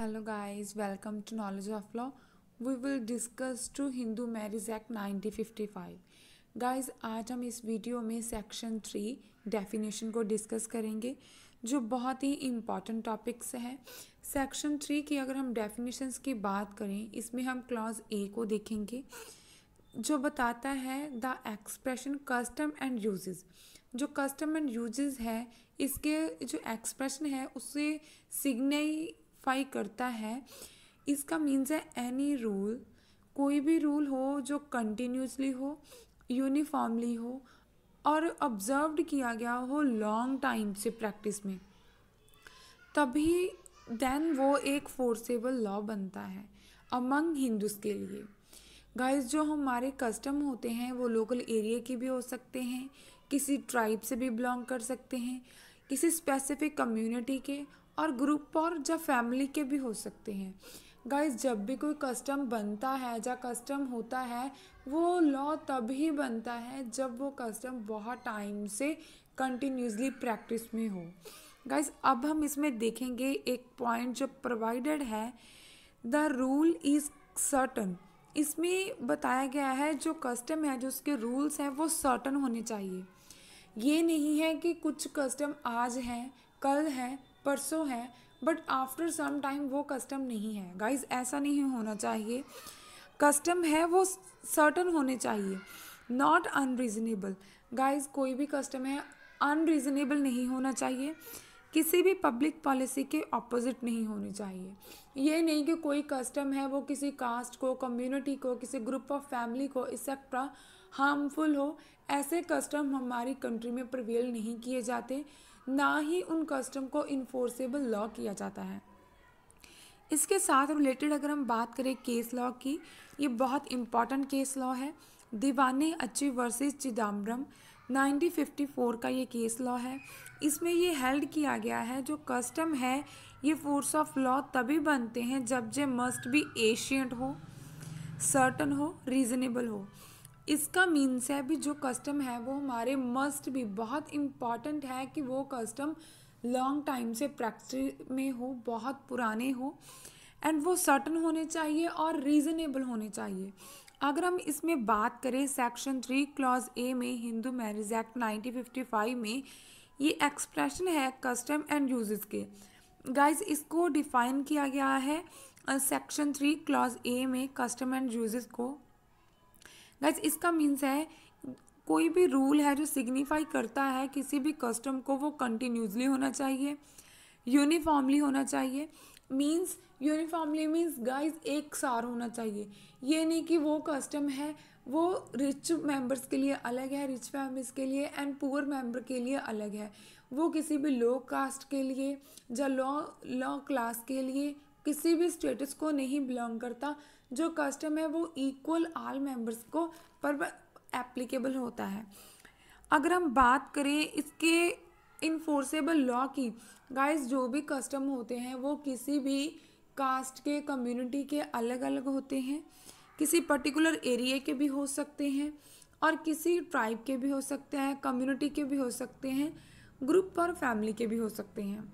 Hello guys, welcome to Knowledge of Law. We will discuss to Hindu Marriage Act 1955. Guys आज हम इस video में section 3 definition को discuss करेंगे जो बहुत ही इम्पॉर्टेंट टॉपिक्स है। सेक्शन 3 की अगर हम डेफिनेशंस की बात करें, इसमें हम क्लॉज ए को देखेंगे जो बताता है the expression custom and uses. जो कस्टम एंड यूजेस है, इसके जो एक्सप्रेशन है उससे सिग्निफाई करता है। इसका मीन्स है एनी रूल, कोई भी रूल हो जो कंटिन्यूसली हो, यूनिफॉर्मली हो और ऑब्जर्व्ड किया गया हो लॉन्ग टाइम से प्रैक्टिस में, तभी देन वो एक फोर्सेबल लॉ बनता है अमंग हिंदूज के लिए। गाइस जो हमारे कस्टम होते हैं वो लोकल एरिया के भी हो सकते हैं, किसी ट्राइब से भी बिलोंग कर सकते हैं, किसी स्पेसिफिक कम्युनिटी के और ग्रुप और जब फैमिली के भी हो सकते हैं। गाइस जब भी कोई कस्टम बनता है, जब कस्टम होता है, वो लॉ तभी बनता है जब वो कस्टम बहुत टाइम से कंटिन्यूसली प्रैक्टिस में हो। गाइस अब हम इसमें देखेंगे एक पॉइंट जो प्रोवाइडेड है, द रूल इज़ सर्टन। इसमें बताया गया है जो कस्टम है, जो उसके रूल्स हैं वो सर्टन होने चाहिए। ये नहीं है कि कुछ कस्टम आज हैं, कल है, परसों है, बट आफ्टर सम टाइम वो कस्टम नहीं है। गाइज ऐसा नहीं होना चाहिए। कस्टम है वो सर्टन होने चाहिए, नॉट अनरीजनेबल। गाइज कोई भी कस्टम है अनरीजनेबल नहीं होना चाहिए, किसी भी पब्लिक पॉलिसी के ऑपोजिट नहीं होनी चाहिए। ये नहीं कि कोई कस्टम है वो किसी कास्ट को, कम्युनिटी को, किसी ग्रुप ऑफ फैमिली को एक्सेट्रा हार्मफुल हो। ऐसे कस्टम हमारी कंट्री में प्रिवेल नहीं किए जाते, ना ही उन कस्टम को इन्फोर्सेबल लॉ किया जाता है। इसके साथ रिलेटेड अगर हम बात करें केस लॉ की, ये बहुत इम्पॉर्टेंट केस लॉ है। दीवाने अच्छी वर्सेस चिदम्बरम 1954 का ये केस लॉ है। इसमें ये हेल्ड किया गया है जो कस्टम है ये फोर्स ऑफ लॉ तभी बनते हैं जब जे मस्ट बी एशियंट हो, सर्टन हो, रीजनेबल हो। इसका मीन्स है भी जो कस्टम है वो हमारे मस्ट भी, बहुत इम्पॉर्टेंट है कि वो कस्टम लॉन्ग टाइम से प्रैक्टिस में हो, बहुत पुराने हो एंड वो सर्टन होने चाहिए और रीजनेबल होने चाहिए। अगर हम इसमें बात करें सेक्शन 3 क्लॉज ए में हिंदू मैरिज एक्ट 1955 में ये एक्सप्रेशन है कस्टम एंड यूजेस के। गाइज इसको डिफाइन किया गया है सेक्शन 3 क्लॉज ए में कस्टम एंड यूजेस को। गाइज इसका मीन्स है कोई भी रूल है जो सिग्निफाई करता है किसी भी कस्टम को, वो कंटिन्यूसली होना चाहिए, यूनिफॉर्मली होना चाहिए। मीन्स यूनिफॉर्मली मीन्स गाइज एक सार होना चाहिए। ये नहीं कि वो कस्टम है वो रिच मेंबर्स के लिए अलग है, रिच फैमिलीज के लिए एंड पुअर मेंबर के लिए अलग है। वो किसी भी लो कास्ट के लिए या लॉ क्लास के लिए किसी भी स्टेटस को नहीं बिलोंग करता। जो कस्टम है वो इक्वल ऑल मेंबर्स को पर एप्लीकेबल होता है। अगर हम बात करें इसके इन्फोर्सेबल लॉ की, गाइस जो भी कस्टम होते हैं वो किसी भी कास्ट के, कम्युनिटी के अलग अलग होते हैं, किसी पर्टिकुलर एरिया के भी हो सकते हैं और किसी ट्राइब के भी हो सकते हैं, कम्युनिटी के भी हो सकते हैं, ग्रुप और फैमिली के भी हो सकते हैं।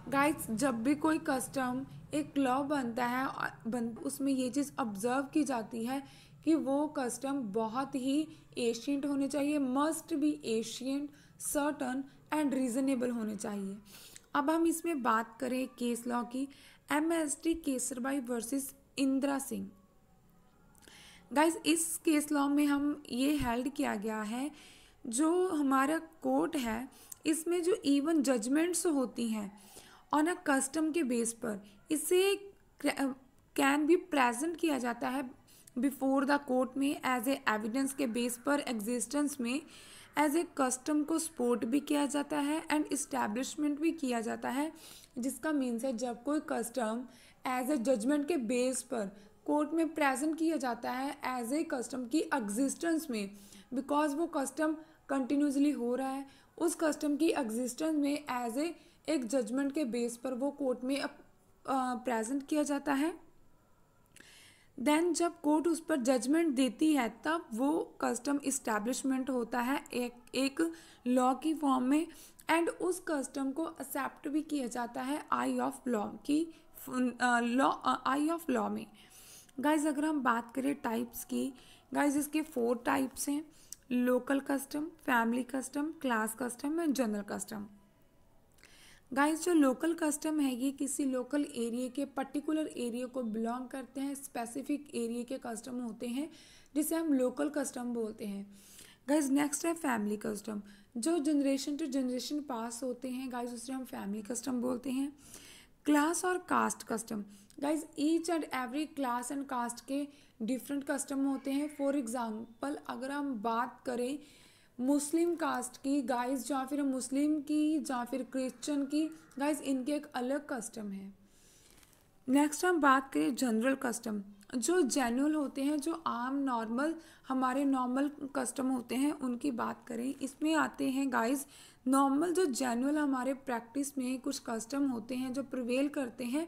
गाइस जब भी कोई कस्टम एक लॉ बनता है उसमें ये चीज़ ऑब्जर्व की जाती है कि वो कस्टम बहुत ही एशियंट होने चाहिए, must be ancient, certain and reasonable होने चाहिए। अब हम इसमें बात करें केस लॉ की, MST Kesarbai versus Indira Singh. Guys इस केस लॉ में हम ये हेल्ड किया गया है जो हमारा कोर्ट है, इसमें जो इवन जजमेंट्स होती हैं ऑन अ कस्टम के बेस पर, इसे कैन भी प्रेजेंट किया जाता है बिफोर द कोर्ट में एज ए एविडेंस के बेस पर, एग्जिस्टेंस में एज ए कस्टम को सपोर्ट भी किया जाता है एंड इस्टेब्लिशमेंट भी किया जाता है। जिसका मीन्स है जब कोई कस्टम एज ए जजमेंट के बेस पर कोर्ट में प्रेजेंट किया जाता है एज ए कस्टम की एग्जिस्टेंस में, बिकॉज वो कस्टम कंटिन्यूसली हो रहा है, उस कस्टम की एग्जिस्टेंस में एज ए एक जजमेंट के बेस पर वो कोर्ट में प्रेजेंट किया जाता है। देन जब कोर्ट उस पर जजमेंट देती है तब वो कस्टम इस्टेब्लिशमेंट होता है एक लॉ की फॉर्म में, एंड उस कस्टम को एक्सेप्ट भी किया जाता है आई ऑफ लॉ की लॉ आई ऑफ लॉ में। गाइज अगर हम बात करें टाइप्स की, गाइज इसके 4 टाइप्स हैं: local custom, family custom, class custom and general custom. Guys जो लोकल कस्टम है ये किसी लोकल एरिया के पर्टिकुलर एरिया को बिलोंग करते हैं, स्पेसिफिक एरिया के कस्टम होते हैं जिसे हम लोकल कस्टम बोलते हैं। गाइस नेक्स्ट है फैमिली कस्टम, जो जनरेशन टू जनरेशन पास होते हैं गाइस उसे हम फैमिली कस्टम बोलते हैं। क्लास और caste custom, guys each and every class and caste के डिफरेंट कस्टम होते हैं। फॉर एग्जांपल अगर हम बात करें मुस्लिम कास्ट की गाइस, या फिर मुस्लिम की या फिर क्रिश्चियन की, गाइस इनके एक अलग कस्टम है। नेक्स्ट हम बात करें जनरल कस्टम, जो जेन्युइन होते हैं, जो आम नॉर्मल हमारे नॉर्मल कस्टम होते हैं उनकी बात करें। इसमें आते हैं गाइस नॉर्मल जो जेन्युइन हमारे प्रैक्टिस में कुछ कस्टम होते हैं जो प्रिवेल करते हैं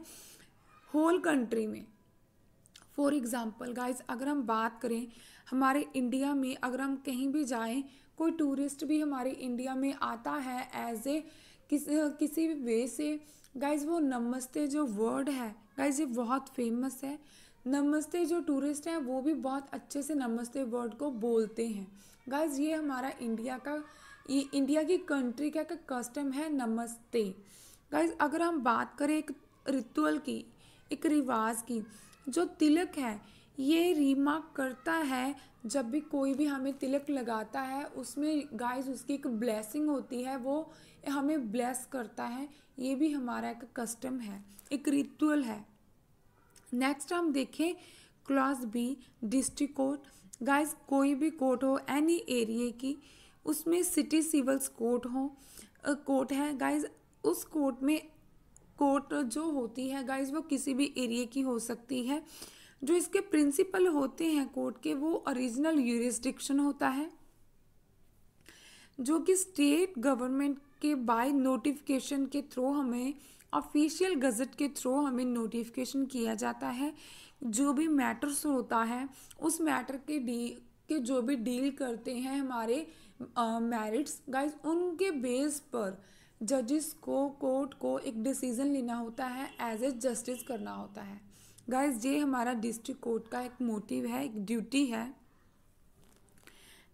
होल कंट्री में। फॉर एग्जाम्पल गाइज अगर हम बात करें हमारे इंडिया में, अगर हम कहीं भी जाएं, कोई टूरिस्ट भी हमारे इंडिया में आता है एज ए किसी भी वे से, गाइज वो नमस्ते जो वर्ड है गाइज ये बहुत फेमस है। नमस्ते जो टूरिस्ट हैं वो भी बहुत अच्छे से नमस्ते वर्ड को बोलते हैं। गाइज ये हमारा इंडिया की कंट्री का कस्टम है नमस्ते। गाइज अगर हम बात करें एक रिचुअल की, एक रिवाज की, जो तिलक है ये रिमार्क करता है जब भी कोई भी हमें तिलक लगाता है उसमें गाइस उसकी एक ब्लेसिंग होती है, वो हमें ब्लेस करता है। ये भी हमारा एक कस्टम है, एक रिचुअल है। नेक्स्ट हम देखें clause B district court. Guys कोई भी कोर्ट हो एनी एरिया की, उसमें सिटी सिविल्स कोर्ट है गाइस। उस कोर्ट में कोर्ट जो होती है गाइस वो किसी भी एरिया की हो सकती है। जो इसके प्रिंसिपल होते हैं कोर्ट के वो ओरिजिनल यूरिसडिक्शन होता है, जो कि स्टेट गवर्नमेंट के बाय नोटिफिकेशन के थ्रू हमें ऑफिशियल गजट के थ्रू हमें नोटिफिकेशन किया जाता है। जो भी मैटर्स होता है उस मैटर के जो भी डील करते हैं हमारे मैरिट्स गाइस, उनके बेस पर जजेस को कोर्ट को एक डिसीजन लेना होता है, एज ए जस्टिस करना होता है। गाइस ये हमारा डिस्ट्रिक्ट कोर्ट का एक मोटिव है, एक ड्यूटी है।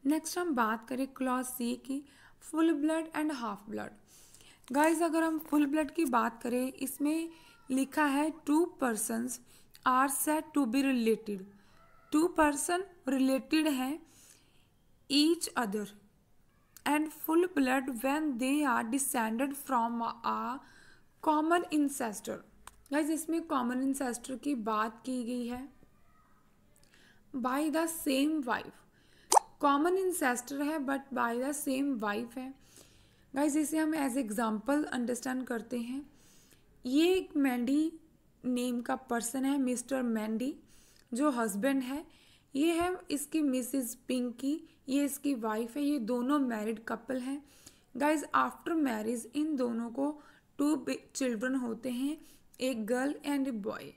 नेक्स्ट हम बात करें क्लॉज सी की, full blood and half blood. Guys अगर हम फुल ब्लड की बात करें इसमें लिखा है 2 persons are said to be related. 2 person related हैं each other and full blood when they are descended from a common ancestor। Guys इसमें कॉमन इंसेस्टर की बात की गई है। By the same wife, common ancestor है but by the same wife है। Guys इसे हम एज एग्जाम्पल अंडरस्टैंड करते हैं। ये एक मैंडी नेम का पर्सन है, मिस्टर मैंडी जो हस्बैंड है। ये है इसकी मिसेस पिंकी, ये इसकी वाइफ है। ये दोनों मैरिड कपल हैं। गाइज आफ्टर मैरिज इन दोनों को 2 चिल्ड्रन होते हैं, एक girl and a boy.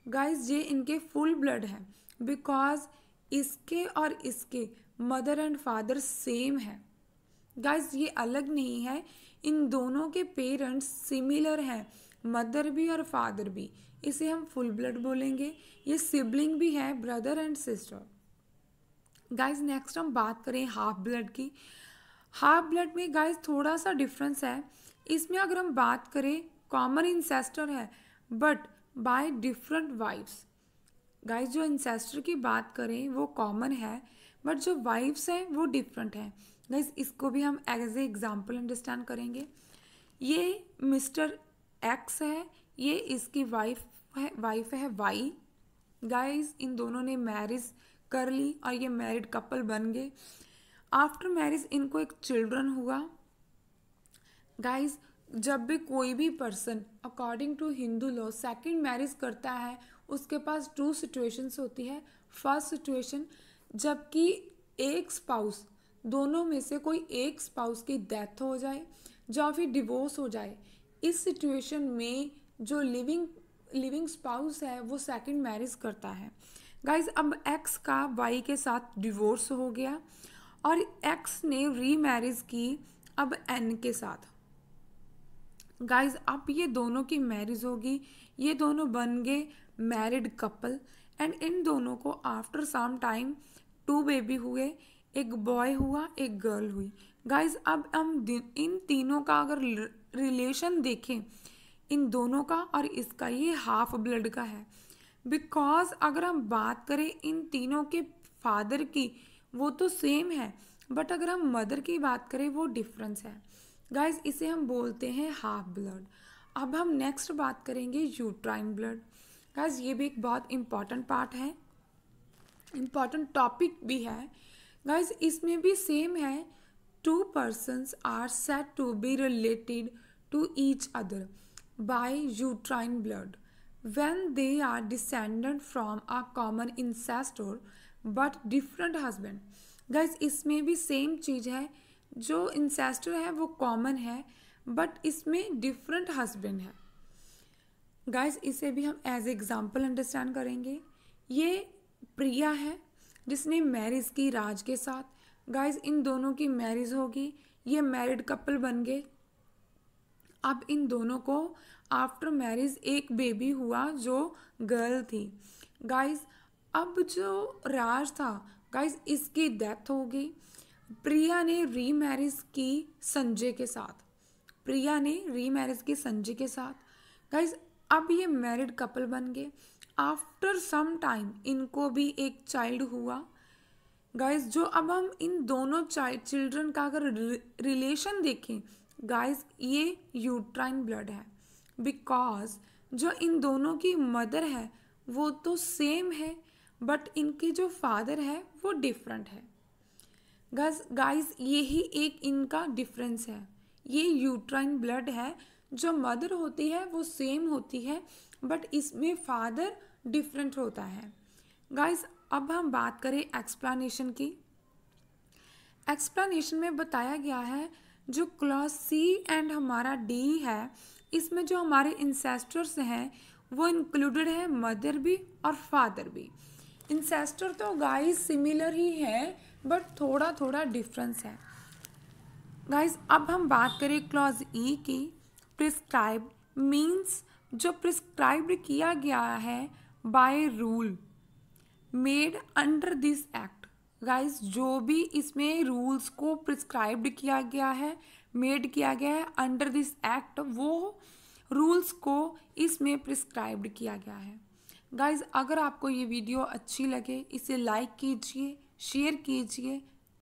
Guys ये इनके फुल ब्लड है बिकॉज इसके और इसके मदर एंड फादर सेम है। गाइज ये अलग नहीं है, इन दोनों के पेरेंट्स सिमिलर हैं, मदर भी और फादर भी। इसे हम फुल ब्लड बोलेंगे। ये सिबलिंग भी है, brother and sister. Guys next हम बात करें हाफ ब्लड की। हाफ ब्लड में गाइज थोड़ा सा डिफरेंस है। इसमें अगर हम बात करें कॉमन इंसेस्टर है but by different wives. Guys जो इंसेस्टर की बात करें वो कॉमन है बट जो वाइफ्स हैं वो डिफरेंट हैं। गाइज इसको भी हम एज ए एग्जाम्पल अंडरस्टैंड करेंगे। ये मिस्टर एक्स है, ये इसकी वाइफ है वाई। गाइज इन दोनों ने मैरिज कर ली और ये मैरिड कपल बन गए। आफ्टर मैरिज इनको एक चिल्ड्रन हुआ। गाइज जब भी कोई भी person according to Hindu law second marriage करता है उसके पास 2 सिचुएशंस होती है। फर्स्ट सिचुएशन जबकि एक स्पाउस, दोनों में से कोई एक स्पाउस की डेथ हो जाए या फिर डिवोर्स हो जाए। इस सिचुएशन में जो लिविंग स्पाउस है वो सेकंड मैरिज करता है। गाइज अब एक्स का वाई के साथ डिवोर्स हो गया और एक्स ने रीमैरिज की अब एन के साथ। गाइज अब ये दोनों की मैरिज होगी, ये दोनों बन गए मैरिड कपल एंड इन दोनों को आफ्टर सम टाइम 2 बेबी हुए, एक बॉय हुआ एक गर्ल हुई। गाइज अब हम इन तीनों का अगर रिलेशन देखें, इन दोनों का और इसका, ये हाफ ब्लड का है। बिकॉज अगर हम बात करें इन तीनों के फादर की, वो तो सेम है, बट अगर हम मदर की बात करें वो डिफरेंस है। गाइज इसे हम बोलते हैं हाफ ब्लड। अब हम नेक्स्ट बात करेंगे यूट्राइन ब्लड। गाइज ये भी एक बहुत इंपॉर्टेंट पार्ट है, इंपॉर्टेंट टॉपिक भी है। गाइज इसमें भी सेम है, 2 persons are said to be related to each other by uterine blood when they are descended from a common ancestor but different husband। Guys इसमें भी सेम चीज़ है, जो इंसेस्टर है वो कॉमन है बट इसमें डिफरेंट हस्बैंड है। गाइज इसे भी हम एज एग्जाम्पल अंडरस्टैंड करेंगे। ये प्रिया है जिसने मैरिज की राज के साथ। गाइज इन दोनों की मैरिज होगी, ये मैरिड कपल बन गए। अब इन दोनों को आफ्टर मैरिज एक बेबी हुआ जो गर्ल थी। गाइज अब जो राज था, गाइज इसकी डेथ हो गई। प्रिया ने रीमैरिज की संजय के साथ, प्रिया ने रीमैरिज की संजय के साथ। गाइज अब ये मैरिड कपल बन गए। आफ्टर सम टाइम इनको भी एक चाइल्ड हुआ। गाइज जो अब हम इन दोनों चिल्ड्रन का अगर रिलेशन देखें, गाइज ये यूट्राइन ब्लड है। बिकॉज जो इन दोनों की मदर है वो तो सेम है बट इनकी जो फादर है वो डिफरेंट है। गाइज यही एक इनका डिफरेंस है। ये यूट्राइन ब्लड है, जो मदर होती है वो सेम होती है बट इसमें फादर डिफरेंट होता है। गाइज अब हम बात करें एक्सप्लेनेशन की। एक्सप्लेनेशन में बताया गया है जो क्लॉज सी एंड हमारा डी है, इसमें जो हमारे इंसेस्टर्स हैं वो इंक्लूडेड है मदर भी और फादर भी। इंसेस्टर तो गाइज सिमिलर ही है बट थोड़ा थोड़ा डिफरेंस है। गाइज अब हम बात करें क्लॉज ई की। प्रिस्क्राइब मीन्स जो प्रिस्क्राइब्ड किया गया है by rule made under this act. Guys जो भी इसमें रूल्स को प्रिस्क्राइब्ड किया गया है, मेड किया गया है अंडर दिस एक्ट, वो रूल्स को इसमें प्रिस्क्राइब्ड किया गया है। गाइज अगर आपको ये वीडियो अच्छी लगे इसे लाइक कीजिए, शेयर कीजिए